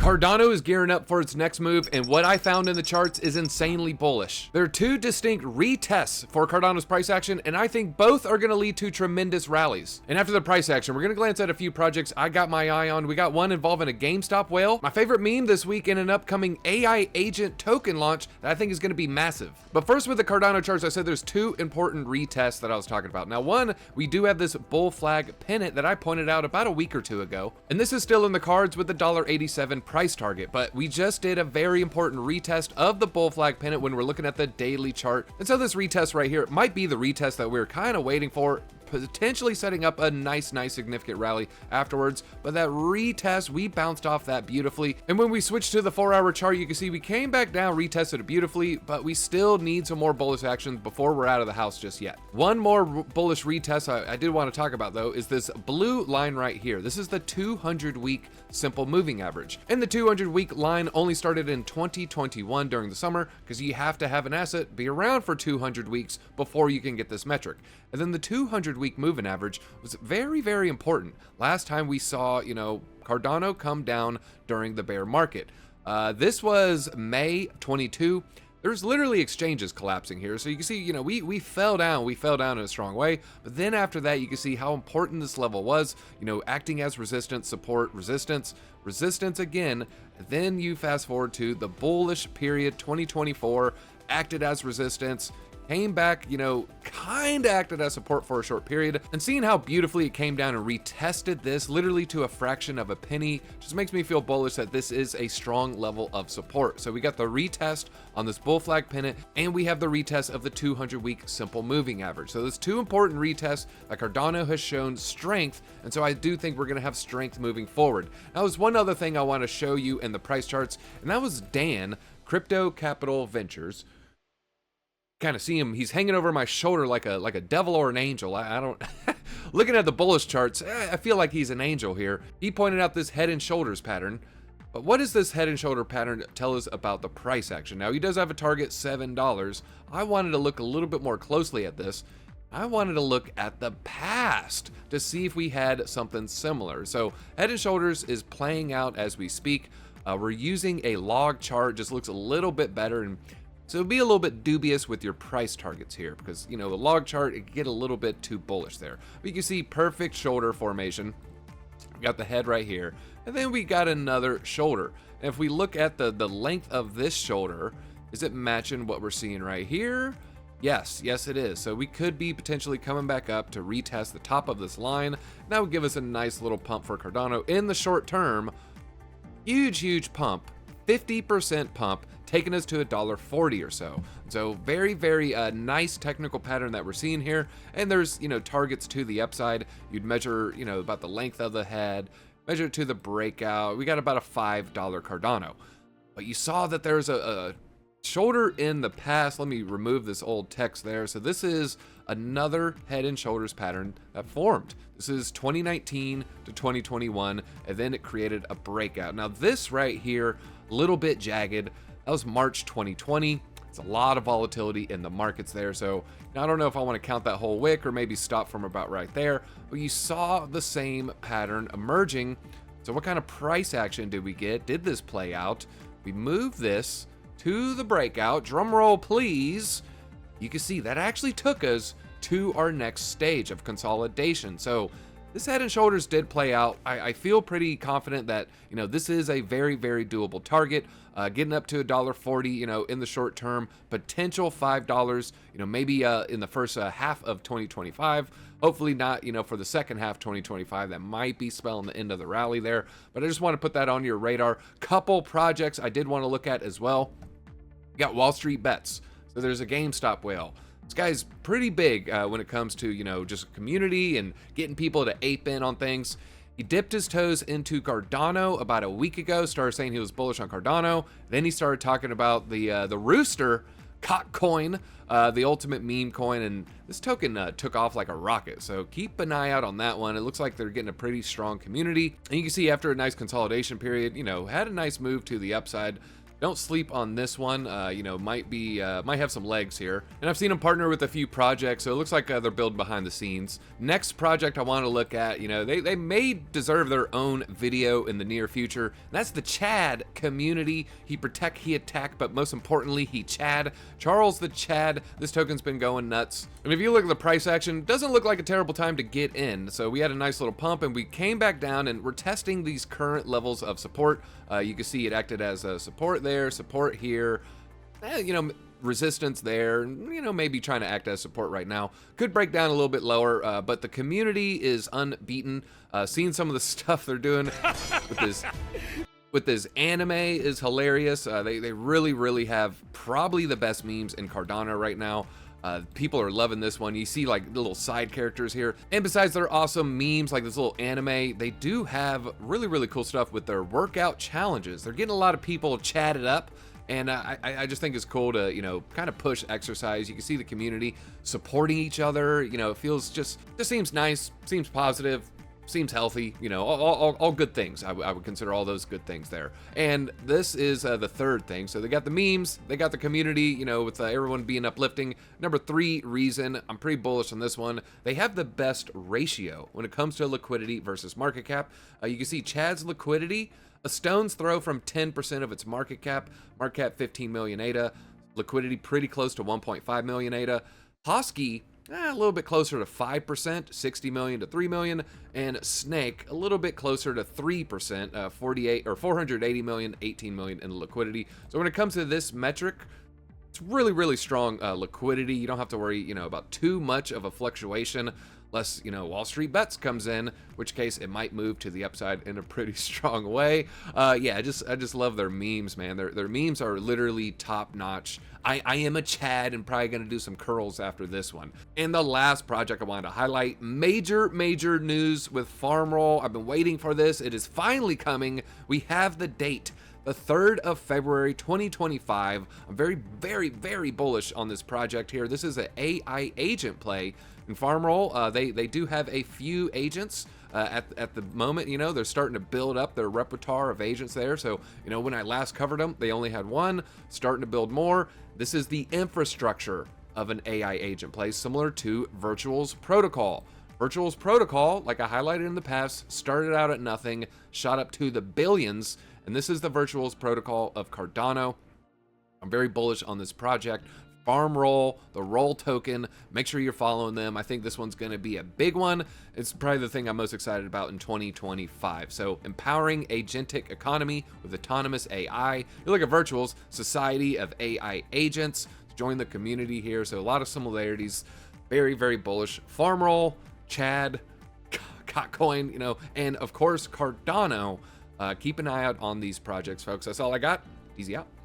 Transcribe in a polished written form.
Cardano is gearing up for its next move, and what I found in the charts is insanely bullish. There are two distinct retests for Cardano's price action, and I think both are going to lead to tremendous rallies. And after the price action, we're going to glance at a few projects I got my eye on. We got one involving a GameStop whale, my favorite meme this week, in an upcoming AI agent token launch that I think is going to be massive. But first, with the Cardano charts, I said there's two important retests that I was talking about. Now, one, we do have this bull flag pennant that I pointed out about a week or two ago, and this is still in the cards with the $1.87 price target, but we just did a very important retest of the bull flag pennant when we're looking at the daily chart. And so this retest right here might be the retest that we're kind of waiting for, potentially setting up a nice significant rally afterwards. But that retest, we bounced off that beautifully. And when we switch to the 4-hour chart, you can see we came back down, retested it beautifully, but we still need some more bullish action before we're out of the house just yet. One more bullish retest I did want to talk about, though, is this blue line right here. This is the 200-week simple moving average. And the 200-week line only started in 2021 during the summer, because you have to have an asset be around for 200 weeks before you can get this metric. And then the 200-week moving average was very important. Last time we saw, Cardano come down during the bear market. This was May 22. There's literally exchanges collapsing here. So you can see, we fell down in a strong way. But then after that, you can see how important this level was, acting as resistance, support, resistance again. Then you fast forward to the bullish period, 2024, acted as resistance, came back, kind of acted as support for a short period, and seeing how beautifully it came down and retested this literally to a fraction of a penny just makes me feel bullish that this is a strong level of support. So we got the retest on this bull flag pennant, and we have the retest of the 200-week simple moving average. So there's two important retests that Cardano has shown strength, and so I do think we're going to have strength moving forward. Now, there's one other thing I want to show you in the price charts, and that was Dan, Crypto Capital Ventures. Kind of see him, he's hanging over my shoulder like a devil or an angel. I don't looking at the bullish charts, I feel like he's an angel here. He pointed out this head and shoulders pattern. But what does this head and shoulder pattern tell us about the price action? Now, he does have a target $7. I wanted to look a little bit more closely at this. I wanted to look at the past to see if we had something similar. So head and shoulders is playing out as we speak. We're using a log chart, just looks a little bit better, and so be a little bit dubious with your price targets here, because the log chart, it can get a little bit too bullish there. But you can see perfect shoulder formation. We got the head right here, and then we got another shoulder. And if we look at the length of this shoulder, is it matching what we're seeing right here? Yes, it is. So we could be potentially coming back up to retest the top of this line. That would give us a nice little pump for Cardano in the short term. Huge pump, 50% pump, taking us to $1.40 or so. So very nice technical pattern that we're seeing here. And there's targets to the upside. You'd measure about the length of the head, measure it to the breakout. We got about a $5 Cardano. But you saw that there's a shoulder in the past. Let me remove this old text there. So this is another head and shoulders pattern that formed. This is 2019 to 2021, and then it created a breakout. Now this right here, a little bit jagged. That was March 2020. It's a lot of volatility in the markets there. So I don't know if I want to count that whole wick or maybe stop from about right there. But you saw the same pattern emerging. So what kind of price action did we get? Did this play out? We moved this to the breakout. Drum roll, please. You can see that actually took us to our next stage of consolidation. So this head and shoulders did play out. I feel pretty confident that, this is a very doable target. Getting up to $1.40, in the short term, potential $5, maybe in the first half of 2025. Hopefully not, for the second half 2025. That might be spelling the end of the rally there. But I just want to put that on your radar. Couple projects I did want to look at as well. You got Wall Street Bets. So there's a GameStop whale. This guy's pretty big when it comes to, just community and getting people to ape in on things. He dipped his toes into Cardano about a week ago, started saying he was bullish on Cardano. Then he started talking about the rooster cock coin, the ultimate meme coin, and this token took off like a rocket. So keep an eye out on that one. It looks like they're getting a pretty strong community. And you can see after a nice consolidation period, had a nice move to the upside. Don't sleep on this one. You know, might have some legs here. And I've seen them partner with a few projects, so it looks like they're building behind the scenes. Next project I want to look at, you know, they may deserve their own video in the near future. And that's the Chad community. He protect, he attack, but most importantly, he Chad. Charles the Chad. This token's been going nuts. And if you look at the price action, it doesn't look like a terrible time to get in. So we had a nice little pump, and we came back down, and we're testing these current levels of support. You can see it acted as a support there, support here, you know, resistance there, you know, maybe trying to act as support right now. Could break down a little bit lower, but the community is unbeaten. Seeing some of the stuff they're doing with this anime is hilarious. They really have probably the best memes in Cardano right now. People are loving this one. You see like little side characters here. And besides their awesome memes, like this little anime, they do have really cool stuff with their workout challenges. They're getting a lot of people chatted up. And I just think it's cool to, you know, kind of push exercise. You can see the community supporting each other. You know, it feels just seems nice, seems positive, seems healthy, you know, all good things. I would consider all those good things there. And this is the third thing. So they got the memes, they got the community, you know, with everyone being uplifting. Number 3 reason, I'm pretty bullish on this one. They have the best ratio when it comes to liquidity versus market cap. You can see Chad's liquidity, a stone's throw from 10% of its market cap 15 million ADA, liquidity pretty close to 1.5 million ADA. Hosky, a little bit closer to 5%, 60 million to 3 million, and Snake a little bit closer to 3%, 480 million, 18 million in liquidity. So when it comes to this metric, it's really strong liquidity. You don't have to worry, you know, about too much of a fluctuation, unless, you know, Wall Street Bets comes in, which case it might move to the upside in a pretty strong way. Yeah, I just love their memes, man. Their memes are literally top notch. I am a Chad and probably gonna do some curls after this one. And the last project I wanted to highlight, major news with Farm Roll. I've been waiting for this. It is finally coming. We have the date. The 3rd of February 2025. I'm very bullish on this project here. This is an AI agent play in Farm Roll. They do have a few agents at the moment. You know, they're starting to build up their repertoire of agents there. So, you know, when I last covered them, they only had one, starting to build more. This is the infrastructure of an AI agent play, similar to Virtual's Protocol. Virtual's Protocol, like I highlighted in the past, started out at nothing, shot up to the billions, and this is the Virtual's Protocol of Cardano. I'm very bullish on this project. Farm Roll, the Roll token, make sure you're following them. I think this one's going to be a big one. It's probably the thing I'm most excited about in 2025. So empowering agentic economy with autonomous AI. You look at Virtual's Society of AI Agents. Join the community here. So a lot of similarities. Very bullish. Farm Roll, Chad, Coin, you know, and of course Cardano. Keep an eye out on these projects, folks. That's all I got. Easy out.